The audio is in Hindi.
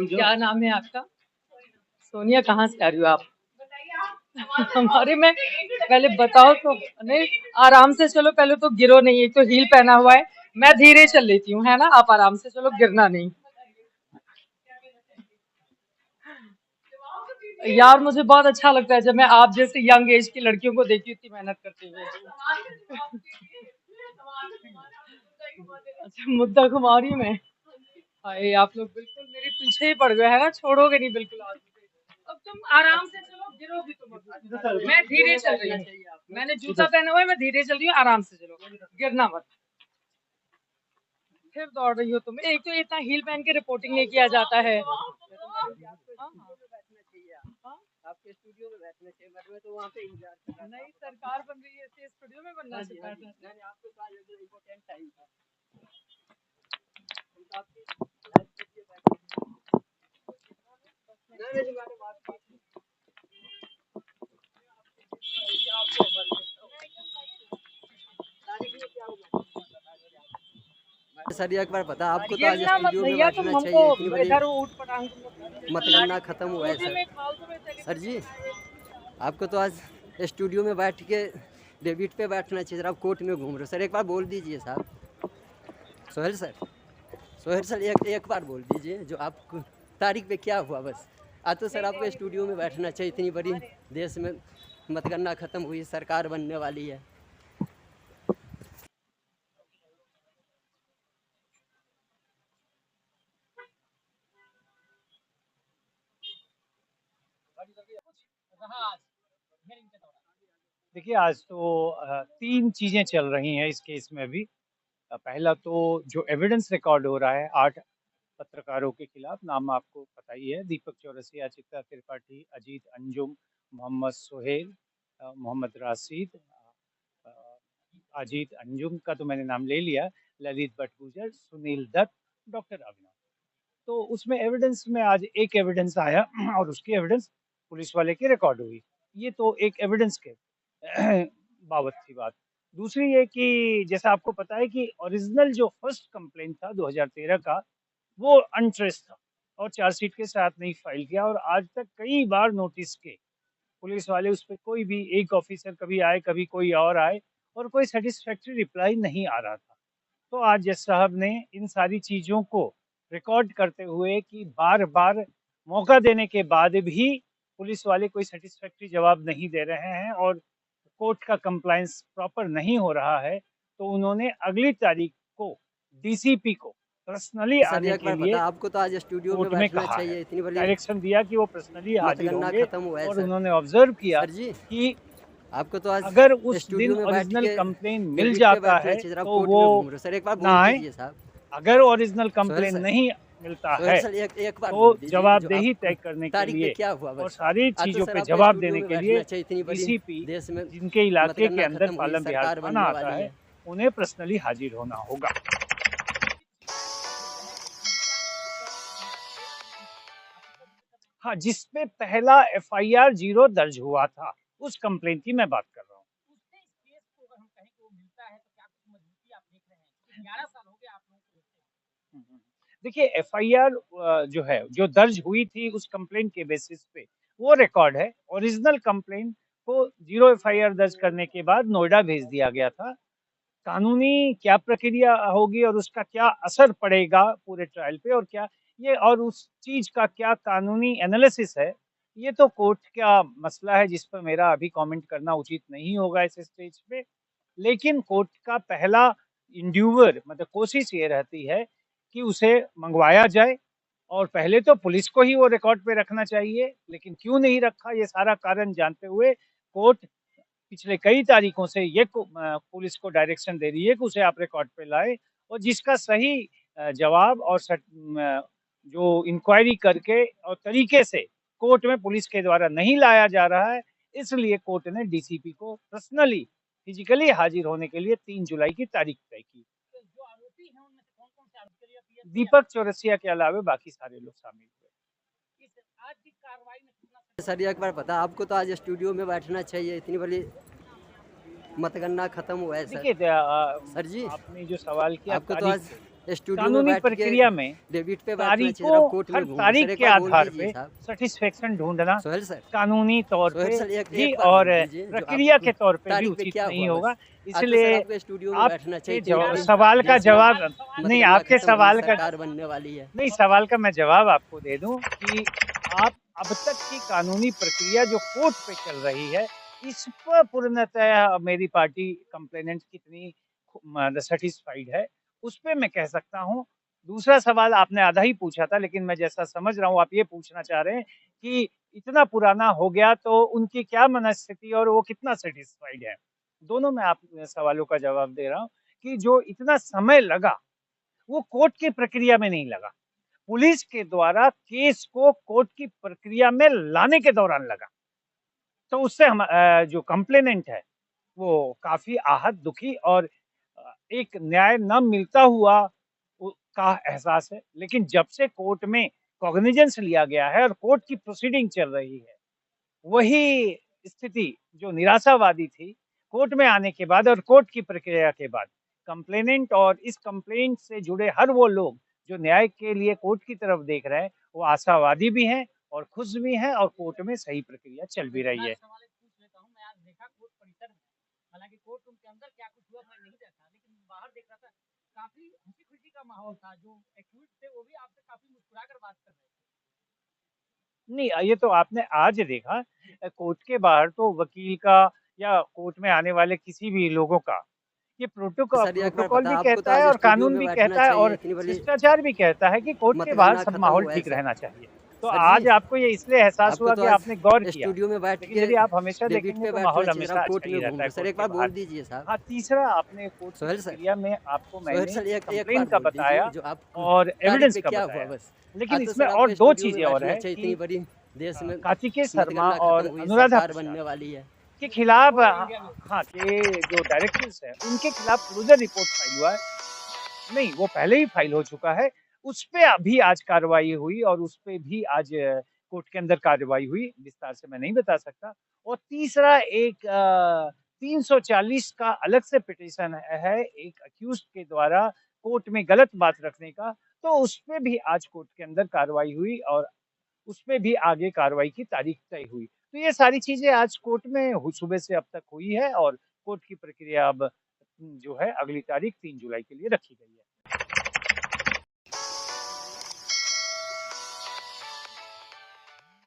क्या नाम है आपका? सोनिया, कहाँ से आ रही हो आप? हमारे में पहले बताओ तो। नहीं, आराम से चलो, पहले तो गिरो नहीं। एक तो हील पहना हुआ है, मैं धीरे चल लेती हूँ, है ना? आप आराम से चलो, गिरना नहीं। यार मुझे बहुत अच्छा लगता है जब मैं आप जैसे यंग एज की लड़कियों को देखती हूँ इतनी मेहनत करते हुए। अच्छा, मुद्दा घुमा रही हूँ मैं। हाय, आप लोग बिल्कुल मेरे पीछे ही पड़ गए, है ना? छोड़ोगे नहीं बिल्कुल आज मुझे। अब तुम आराम से चलो, गिरोगी तो मत। मैं धीरे चल रही हूँ, मैंने जूता पहना हुआ है, मैं धीरे चल रही हूँ, आराम से चलो, गिरना मत। फिर दौड़ रही हो तुम। एक तो इतना हील पहन के रिपोर्टिंग नहीं किया जाता है। आपके स्टूडियो में बैठना चाहिए, मैं तो वहाँ पे इंतजार कर रहा था। नहीं, सरकार बन रही है इसलिए स्टूडियो में बनना चाहिए। मैंने आपको कहा ये इम्पोर्टेंट टाइम था। सर एक बार बता, आपको तो आज गिरना मत स्टूडियो में भैया, तुम बैठना हमको चाहिए, इतनी बड़ी इधर ऊट पटांग तुम लोग मतगणना खत्म हुआ है सर। सर जी, आपको तो आज स्टूडियो में बैठ के डेबिट पे बैठना चाहिए, सर आप कोर्ट में घूम रहे हो। सर एक बार बोल दीजिए साहब। सोहेल सर, सोहेल सर एक बार बोल दीजिए जो आप तारीख पे क्या हुआ बस। आज तो सर आपको स्टूडियो में बैठना चाहिए, इतनी बड़ी देश में मतगणना खत्म हुई, सरकार बनने वाली है। देखिए, आज तो तीन चीजें चल रही हैं इस केस में अभी। पहला तो जो एविडेंस रिकॉर्ड हो रहा है 8 पत्रकारों के खिलाफ, नाम आपको पता ही है, दीपक चौरसिया, चित्रा त्रिपाठी, अजीत अंजुम, मोहम्मद सोहेल, मोहम्मद राशिद, अ, अजीत अंजुम का तो मैंने नाम ले लिया, ललित भटगुजर, सुनील दत्त, डॉक्टर अभिनव। तो उसमें एविडेंस में आज एक एविडेंस आया और उसकी एविडेंस पुलिस वाले की रिकॉर्ड हुई। ये तो एक एविडेंस के बाबत थी बात। दूसरी ये कि जैसा आपको पता है कि ओरिजिनल जो फर्स्ट कंप्लेंट था 2013 का, वो अनट्रेस था और चार्जशीट के साथ नहीं फाइल किया, और आज तक कई बार नोटिस के पुलिस वाले उस पर, कोई भी एक ऑफिसर कभी आए कभी कोई और आए, और कोई सेटिस्फैक्ट्री रिप्लाई नहीं आ रहा था। तो आज जज साहब ने इन सारी चीज़ों को रिकॉर्ड करते हुए कि बार बार मौका देने के बाद भी पुलिस वाले कोई सेटिस्फैक्ट्री जवाब नहीं दे रहे हैं और कोर्ट का कंप्लायंस प्रॉपर नहीं हो रहा है, तो उन्होंने अगली तारीख को डीसीपी को पर्सनली सर आने एक के बार लिए बता, आपको तो आज स्टूडियो में कोर्ट में बैठना कहा है, चाहिए, इतनी बड़ी डायरेक्शन दिया कि वो पर्सनली हाजिर मतगणना होंगे। खत्म हुआ है और सर। उन्होंने ऑब्जर्व किया सर जी, कि आपको तो आज अगर उस दिन स्टूडियो में बैठ ओरिजिनल के कंप्लेन मिल डेबिट पे जाता बैठना है चाहिए, जरा आप तो कोर्ट वो में घूम रहे हो। सर एक बार ना बोल आए। दीजिए साहब। अगर ओरिजिनल सोहेल कंप्लेन सर, नहीं मिलता सोहेल है सर एक बार तो बोल दीजिए जो जवाबदेही आप तय करने के तारीख पे लिए क्या हुआ और बस। सारी आज तो चीजों सर पे आपको जवाब स्टूडियो देने में के लिए बैठना चाहिए, इतनी बड़ी डीसीपी, देश में जिनके इलाके के मतगणना अंदर खत्म हुई, पालम विहार सरकार थाना बनने आता वाली है, है। उन्हें पर्सनली हाजिर होना होगा। हाँ, जिसपे पहला एफआईआर 0 दर्ज हुआ था, उस कंप्लेंट की मैं बात कर रहा हूँ। देखिए, एफआईआर जो है, जो दर्ज हुई थी उस कंप्लेंट के बेसिस पे वो रिकॉर्ड है। ओरिजिनल कंप्लेंट को 0 एफआईआर दर्ज करने के बाद नोएडा भेज दिया गया था। कानूनी क्या प्रक्रिया होगी और उसका क्या असर पड़ेगा पूरे ट्रायल पे, और क्या ये, और उस चीज का क्या कानूनी एनालिसिस है, ये तो कोर्ट का मसला है जिस पर मेरा अभी कमेंट करना उचित नहीं होगा इस स्टेज पे। लेकिन कोर्ट का पहला इंड्यूवर, मतलब कोशिश ये रहती है कि उसे मंगवाया जाए, और पहले तो पुलिस को ही वो रिकॉर्ड पे रखना चाहिए, लेकिन क्यों नहीं रखा, ये सारा कारण जानते हुए कोर्ट पिछले कई तारीखों से ये पुलिस को डायरेक्शन दे रही है कि उसे आप रिकॉर्ड पे लाए, और जिसका सही जवाब और जो इंक्वायरी करके और तरीके से कोर्ट में पुलिस के द्वारा नहीं लाया जा रहा है, इसलिए कोर्ट ने डीसीपी को पर्सनली फिजिकली हाजिर होने के लिए 3 जुलाई की तारीख तय की। दीपक चौरसिया के अलावा बाकी सारे लोग शामिल हुए। सर एक बार बता, आपको तो आज स्टूडियो में बैठना चाहिए, इतनी बड़ी मतगणना खत्म हुआ है सर। देखिए, सर जी, आपने जो सवाल किया, आपको तो तारीख आज स्टूडियो में कानूनी बैठ के प्रक्रिया में डेबिट पे बैठना चाहिए, जरा तारीखों कोर्ट हर में घूम रहे हो। तारीख सर एक के बार बोल आधार दीजिए पे साहब। सेटिस्फेक्शन ढूंढना सोहेल सर, कानूनी तौर सोहेल पे सर एक भी एक बार और बोल दीजिए जो प्रक्रिया के आप तौर पे भी तारीख पे उचित क्या नहीं हुआ होगा। बस। आज तो सर इसलिए आपको स्टूडियो में बैठना आपके चाहिए, इतनी बड़ी सवाल का देश में जवाब नहीं, मतगणना आपके खत्म हुई, सवाल का सरकार बनने वाली है। नहीं, सवाल का मैं जवाब आपको दे दूं कि आप अब तक की कानूनी प्रक्रिया जो कोर्ट पे चल रही है, इस पर पूर्णतः मेरी पार्टी कंप्लेनेंट कितनी सेटिस्फाइड है, उस पे मैं कह सकता हूं। दूसरा सवाल आपने आधा ही पूछा था, लेकिन मैं जैसा समझ रहा हूं आप ये पूछना चाह रहे हैं कि इतना पुराना हो गया तो उनकी क्या मनस्थिति और वो कितना सेटिस्फाइड है। दोनों में आप सवालों का जवाब दे रहा हूं कि जो इतना समय लगा, वो कोर्ट की प्रक्रिया में नहीं लगा, पुलिस के द्वारा केस को कोर्ट की प्रक्रिया में लाने के दौरान लगा। तो उससे हम जो कंप्लेनेंट है वो काफी आहत, दुखी और एक न्याय न मिलता हुआ का एहसास है। लेकिन जब से कोर्ट में कॉग्निजेंस लिया गया है और कोर्ट की प्रोसीडिंग चल रही है, वही स्थिति जो निराशावादी थी, कोर्ट में आने के बाद और कोर्ट की प्रक्रिया के बाद कंप्लेनेंट और इस कंप्लेंट से जुड़े हर वो लोग जो न्याय के लिए कोर्ट की तरफ देख रहे हैं, वो आशावादी भी हैं और खुश भी हैं और कोर्ट में सही प्रक्रिया चल भी रही है। सवाल एक पूछ लेता हूँ। मैं आज देखा कोर्ट परिसर में, हालांकि कोर्ट रूम के अंदर क्या कुछ हुआ मैं नहीं देखा, लेकिन बाहर देख रहा था, काफी हंसी खुशी का माहौल था। जो एक्यूज थे वो भी आपसे काफी मुस्कुराकर बात कर रहे थे। नहीं, ये तो आपने आज देखा। कोर्ट के बाहर तो वकील का या कोर्ट में आने वाले किसी भी लोगों का ये सर एक बार प्रोटोकॉल पता भी आपको तो कहता है आज और स्टूडियो कानून में भी बैठना कहता है चाहिए, और इतनी बड़ी शिष्टाचार भी कहता है कि कोर्ट के बाहर मतगणना सब खत्म माहौल हुआ है ठीक सर। रहना चाहिए। तो सर आज जी, आपको ये इसलिए एहसास आपको हुआ तो कि आज आपने गौर किया। स्टूडियो में बैठ लेकिन के यदि आप हमेशा डेबिट देखेंगे पे तो बैठना माहौल चाहिए, हमेशा आप कोर्ट अच्छा में ही घूम रहता रहे है हो। सर कोर्ट एक के बार बाहर। बोल दीजिए साहब। हाँ, तीसरा आपने कोर्ट की सोहेल सर, प्रक्रिया में आपको सोहेल मैंने सर एक एक कंप्लेन बार का बोल दीजिए बताया जो आप और तारीख एविडेंस पे का क्या हुआ बताया। बस। लेकिन आज तो इसमें सर और आपको दो स्टूडियो में चीजें और बैठना है चाहिए, इतनी कि बड़ी देश में कार्तिकेय शर्मा मतगणना और खत्म हुई, अनुराधा सरकार प्रसाद बनने वाली है। के खिलाफ हाँ, के जो डायरेक्टर्स हैं, उनके खिलाफ क्लोजर रिपोर्ट फाइल हुआ है। नहीं, वो पहले ही फाइल हो चुका है। उस पे अभी आज कार्रवाई हुई और उस पे भी आज कोर्ट के अंदर कार्रवाई हुई। विस्तार से मैं नहीं बता सकता। और तीसरा एक 340 का अलग से पिटीशन है एक अक्यूज्ड के द्वारा कोर्ट में गलत बात रखने का, तो उस पे भी आज कोर्ट के अंदर कार्रवाई हुई और उसमें भी आगे कार्रवाई की तारीख तय हुई। तो ये सारी चीजें आज कोर्ट में सुबह से अब तक हुई है और कोर्ट की प्रक्रिया अब जो है अगली तारीख 3 जुलाई के लिए रखी गई है।